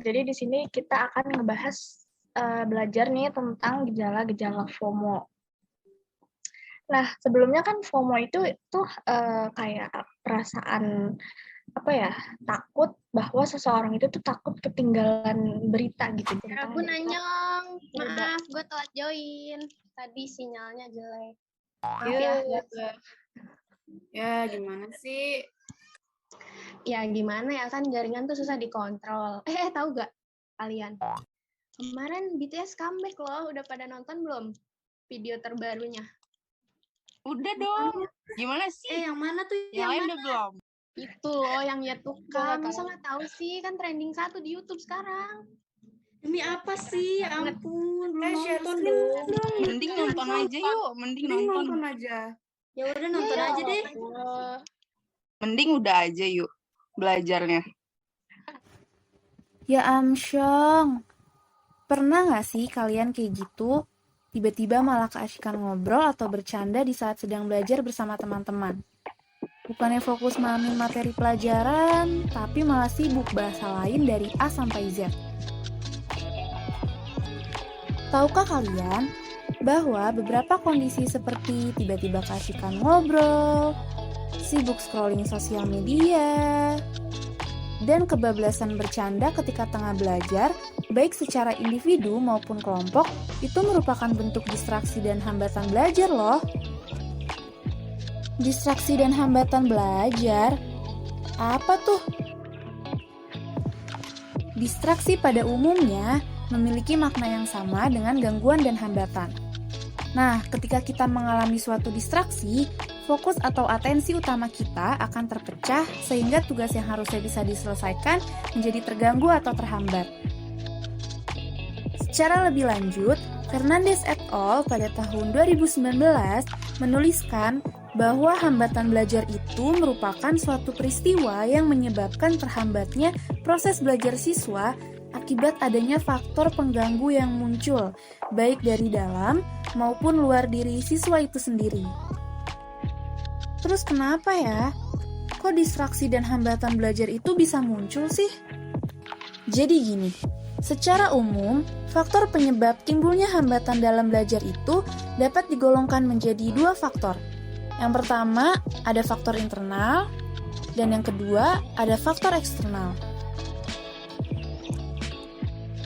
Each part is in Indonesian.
Jadi di sini kita akan ngebahas belajar nih tentang gejala-gejala FOMO. Nah, sebelumnya kan FOMO itu kayak perasaan takut bahwa seseorang itu tuh takut ketinggalan berita gitu. Ya bun Anyong, maaf gue telat join. Tadi sinyalnya jelek. Maaf ya. Ya gimana sih? Ya gimana ya, kan jaringan tuh susah dikontrol. Tahu gak kalian? Kemarin BTS comeback loh, udah pada nonton belum video terbarunya? Udah dong. Gimana sih? Yang mana tuh? Yang lain udah belum? Itu loh yang Yet to Come. Masa nggak tahu sih, kan trending 1 di YouTube sekarang. Demi apa sih? Ya ampun, belum nonton dong. Mending nonton aja yuk, mending nonton aja. Ya udah nonton aja deh. Mending udah aja yuk belajarnya. Ya Amsyong, pernah nggak sih kalian kayak gitu? Tiba-tiba malah keasyikan ngobrol atau bercanda di saat sedang belajar bersama teman-teman. Bukannya fokus memahami materi pelajaran, tapi malah sibuk bahasa lain dari A sampai Z. Tahukah kalian bahwa beberapa kondisi seperti tiba-tiba keasyikan ngobrol, sibuk scrolling sosial media, dan kebablasan bercanda ketika tengah belajar, baik secara individu maupun kelompok, itu merupakan bentuk distraksi dan hambatan belajar loh. Distraksi dan hambatan belajar? Apa tuh? Distraksi pada umumnya memiliki makna yang sama dengan gangguan dan hambatan. Nah, ketika kita mengalami suatu distraksi, fokus atau atensi utama kita akan terpecah sehingga tugas yang harusnya bisa diselesaikan menjadi terganggu atau terhambat. Secara lebih lanjut, Fernandez et al. Pada tahun 2019 menuliskan bahwa hambatan belajar itu merupakan suatu peristiwa yang menyebabkan terhambatnya proses belajar siswa akibat adanya faktor pengganggu yang muncul, baik dari dalam maupun luar diri siswa itu sendiri. Terus kenapa ya? Kok distraksi dan hambatan belajar itu bisa muncul sih? Jadi gini, secara umum, faktor penyebab timbulnya hambatan dalam belajar itu dapat digolongkan menjadi 2 faktor. Yang pertama, ada faktor internal, dan yang kedua, ada faktor eksternal.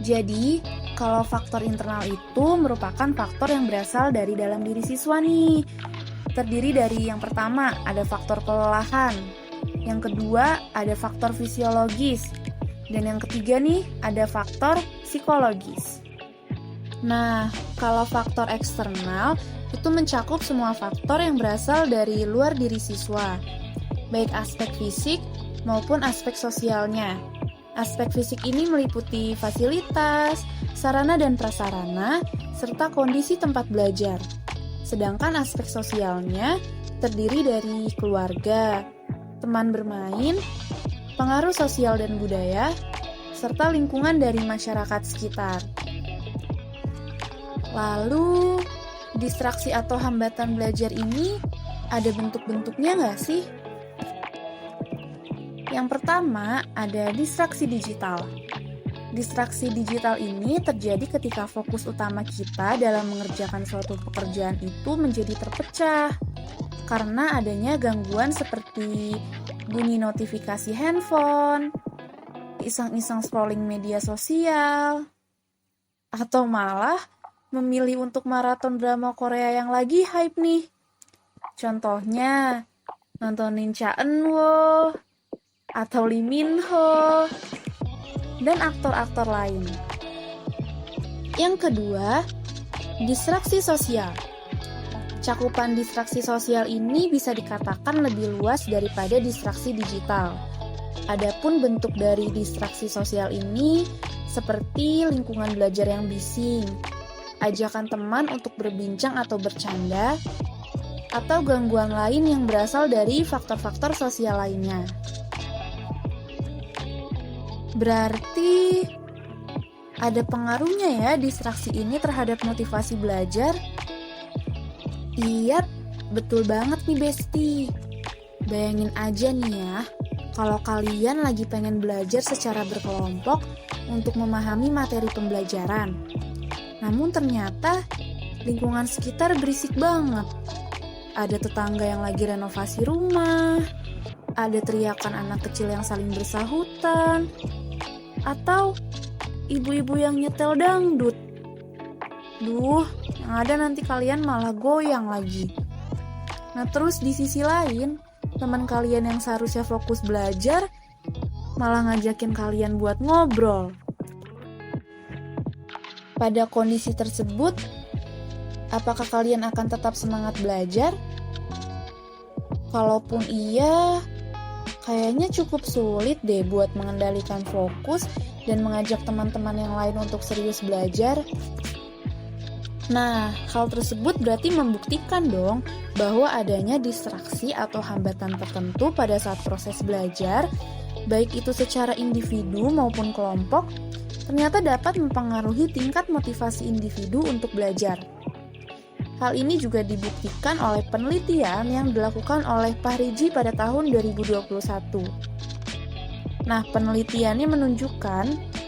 Jadi, kalau faktor internal itu merupakan faktor yang berasal dari dalam diri siswa nih. Terdiri dari yang pertama, ada faktor kelelahan. Yang kedua, ada faktor fisiologis. Dan yang ketiga nih, ada faktor psikologis. Nah, kalau faktor eksternal itu mencakup semua faktor yang berasal dari luar diri siswa, baik aspek fisik maupun aspek sosialnya. Aspek fisik ini meliputi fasilitas, sarana dan prasarana, serta kondisi tempat belajar. Sedangkan aspek sosialnya terdiri dari keluarga, teman bermain, pengaruh sosial dan budaya, serta lingkungan dari masyarakat sekitar. Lalu, distraksi atau hambatan belajar ini ada bentuk-bentuknya nggak sih? Yang pertama, ada distraksi digital. Distraksi digital ini terjadi ketika fokus utama kita dalam mengerjakan suatu pekerjaan itu menjadi terpecah karena adanya gangguan seperti bunyi notifikasi handphone, iseng-iseng scrolling media sosial, atau malah memilih untuk maraton drama Korea yang lagi hype nih. Contohnya, nontonin Cha Eun-woo, atau Lee Min-ho, dan aktor-aktor lain. Yang kedua, distraksi sosial. Cakupan distraksi sosial ini bisa dikatakan lebih luas daripada distraksi digital. Adapun bentuk dari distraksi sosial ini seperti lingkungan belajar yang bising, ajakan teman untuk berbincang atau bercanda, atau gangguan lain yang berasal dari faktor-faktor sosial lainnya. Berarti ada pengaruhnya ya distraksi ini terhadap motivasi belajar? Iya, betul banget nih Besti. Bayangin aja nih ya, kalau kalian lagi pengen belajar secara berkelompok, untuk memahami materi pembelajaran. Namun ternyata lingkungan sekitar berisik banget. Ada tetangga yang lagi renovasi rumah, ada teriakan anak kecil yang saling bersahutan, atau ibu-ibu yang nyetel dangdut. Duh, yang ada nanti kalian malah goyang lagi. Nah terus di sisi lain, teman kalian yang seharusnya fokus belajar malah ngajakin kalian buat ngobrol. Pada kondisi tersebut, apakah kalian akan tetap semangat belajar? Kalaupun iya, kayaknya cukup sulit deh buat mengendalikan fokus dan mengajak teman-teman yang lain untuk serius belajar. Nah, hal tersebut berarti membuktikan dong bahwa adanya distraksi atau hambatan tertentu pada saat proses belajar, baik itu secara individu maupun kelompok, ternyata dapat mempengaruhi tingkat motivasi individu untuk belajar. Hal ini juga dibuktikan oleh penelitian yang dilakukan oleh Pahriji pada tahun 2021. Nah, penelitiannya menunjukkan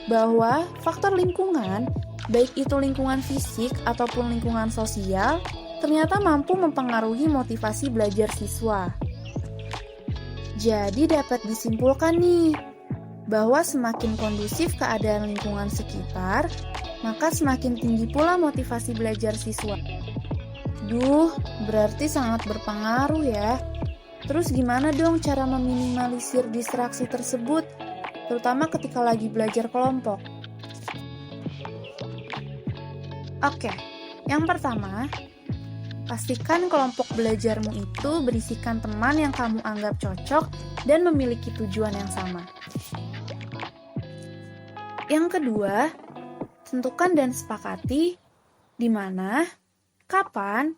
bahwa faktor lingkungan, baik itu lingkungan fisik ataupun lingkungan sosial, ternyata mampu mempengaruhi motivasi belajar siswa. Jadi dapat disimpulkan nih, bahwa semakin kondusif keadaan lingkungan sekitar, maka semakin tinggi pula motivasi belajar siswa. Duh, berarti sangat berpengaruh ya. Terus gimana dong cara meminimalisir distraksi tersebut, terutama ketika lagi belajar kelompok? Oke, yang pertama, pastikan kelompok belajarmu itu berisikan teman yang kamu anggap cocok dan memiliki tujuan yang sama. Yang kedua, tentukan dan sepakati di mana, kapan,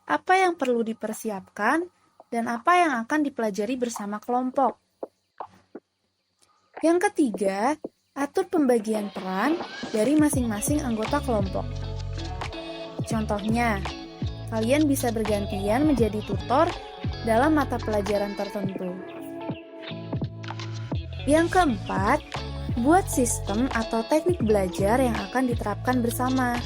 apa yang perlu dipersiapkan, dan apa yang akan dipelajari bersama kelompok. Yang ketiga, atur pembagian peran dari masing-masing anggota kelompok. Contohnya, kalian bisa bergantian menjadi tutor dalam mata pelajaran tertentu. Yang keempat, buat sistem atau teknik belajar yang akan diterapkan bersama.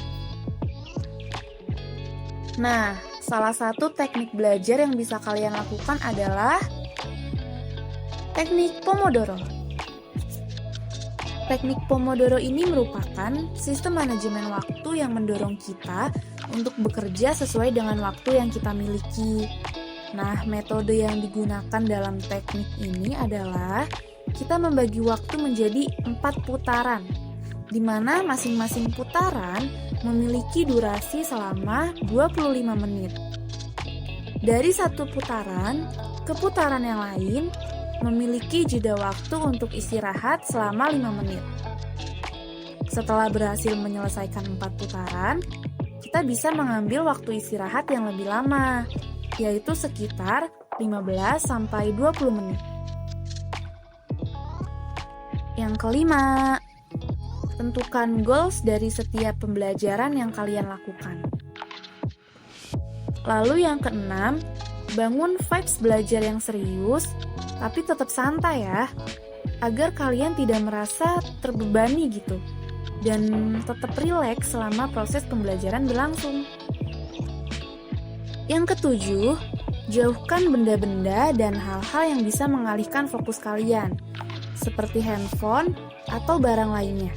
Nah, salah satu teknik belajar yang bisa kalian lakukan adalah teknik Pomodoro. Teknik Pomodoro ini merupakan sistem manajemen waktu yang mendorong kita untuk bekerja sesuai dengan waktu yang kita miliki. Nah, metode yang digunakan dalam teknik ini adalah kita membagi waktu menjadi 4 putaran, di mana masing-masing putaran memiliki durasi selama 25 menit. Dari satu putaran ke putaran yang lain, memiliki jeda waktu untuk istirahat selama 5 menit. Setelah berhasil menyelesaikan 4 putaran, kita bisa mengambil waktu istirahat yang lebih lama, yaitu sekitar 15-20 menit. Yang kelima, tentukan goals dari setiap pembelajaran yang kalian lakukan. Lalu yang keenam, bangun vibes belajar yang serius, tapi tetap santai ya, agar kalian tidak merasa terbebani gitu, dan tetap rileks selama proses pembelajaran berlangsung. Yang ketujuh, jauhkan benda-benda dan hal-hal yang bisa mengalihkan fokus kalian, seperti handphone atau barang lainnya.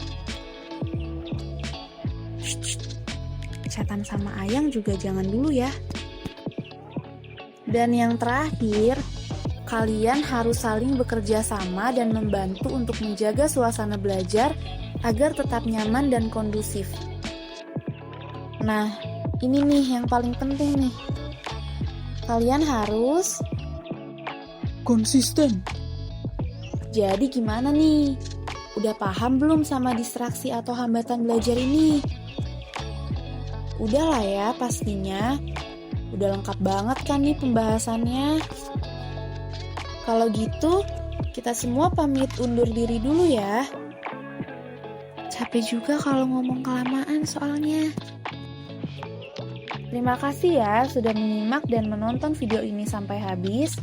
Chatan sama Ayang juga jangan dulu ya. Dan yang terakhir, kalian harus saling bekerja sama dan membantu untuk menjaga suasana belajar agar tetap nyaman dan kondusif. Nah, ini nih yang paling penting nih. Kalian harus konsisten. Jadi gimana nih? Udah paham belum sama distraksi atau hambatan belajar ini? Udah lah ya pastinya. Udah lengkap banget kan nih pembahasannya? Kalau gitu, kita semua pamit undur diri dulu ya. Capek juga kalau ngomong kelamaan soalnya. Terima kasih ya sudah menyimak dan menonton video ini sampai habis.